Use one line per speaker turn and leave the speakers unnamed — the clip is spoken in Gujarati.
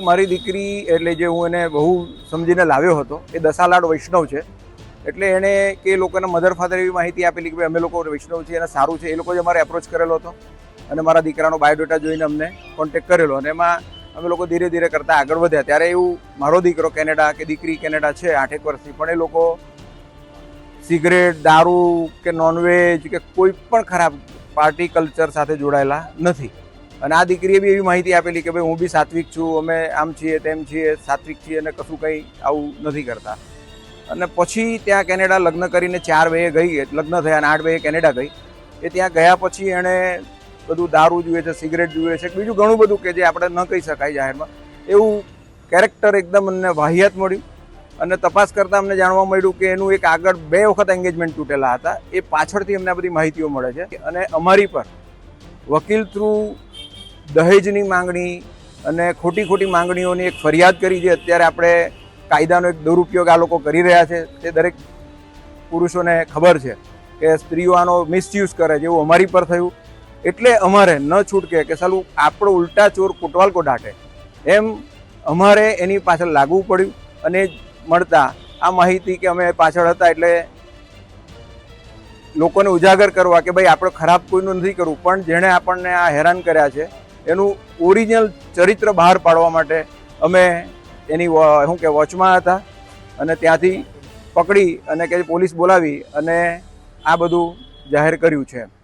મારી દીકરી એટલે જે હું એને બહુ સમજીને લાવ્યો હતો એ દસાલાડ વૈષ્ણવ છે. એટલે એણે કે લોકોના મધર ફાધર એવી માહિતી આપેલી કે ભાઈ અમે લોકો વૈષ્ણવ છીએ અને સારું છે. એ લોકો જ અમારે એપ્રોચ કરેલો હતો અને મારા દીકરાનો બાયોડેટા જોઈને અમને કોન્ટેક્ટ કરેલો અને એમાં અમે લોકો ધીરે ધીરે કરતાં આગળ વધ્યા. ત્યારે એવું મારો દીકરો કેનેડા કે દીકરી કેનેડા છે 8 વર્ષથી, પણ એ લોકો સિગરેટ, દારૂ કે નોનવેજ કે કોઈ પણ ખરાબ પાર્ટી કલ્ચર સાથે જોડાયેલા નથી. અને આ દીકરીએ બી એવી માહિતી આપેલી કે ભાઈ હું બી સાત્વિક છું, અમે આમ છીએ તેમ છીએ, સાત્વિક છીએ અને કશું કંઈ આવું નથી કરતા. અને પછી ત્યાં કેનેડા લગ્ન કરીને 4 વે ગઈ, લગ્ન થયા અને 8 વે કેનેડા ગઈ. એ ત્યાં ગયા પછી એણે બધું દારૂ જુએ છે, સિગરેટ જુએ છે, બીજું ઘણું બધું કે જે આપણે ન કહી શકાય જાહેરમાં. એવું કેરેક્ટર એકદમ અમને વાહિયાત મળ્યું અને તપાસ કરતાં અમને જાણવા મળ્યું કે એનું એક આગળ 2 વખત એન્ગેજમેન્ટ તૂટેલા હતા. એ પાછળથી અમને આ બધી માહિતીઓ મળે છે. અને અમારી પર વકીલ થ્રુ દહેજની માંગણી અને ખોટી માંગણીઓની એક ફરિયાદ કરી છે. અત્યારે આપણે કાયદાનો એક દુરુપયોગ આ લોકો કરી રહ્યા છે તે દરેક પુરુષોને ખબર છે કે સ્ત્રીઓ આનો મિસયુઝ કરે, જેવું અમારી પર થયું. એટલે અમારે ન છૂટકે કે સાલું આપણો ઉલટા ચોર કોટવાલ કો ડાંટે, એમ અમારે એની પાછળ લાગવું પડ્યું. અને મળતા આ માહિતી કે અમે પાછળ હતા એટલે લોકોને ઉજાગર કરવા કે ભાઈ આપણે ખરાબ કોઈનું નથી કરવું, પણ જેણે આપણને આ હેરાન કર્યા છે એનું ઓરિજિનલ ચરિત્ર બહાર પાડવા માટે અમે એની શું કે વોચમાં હતા અને ત્યાંથી પકડી અને કે પોલીસ બોલાવી અને આ બધું જાહેર કર્યું છે.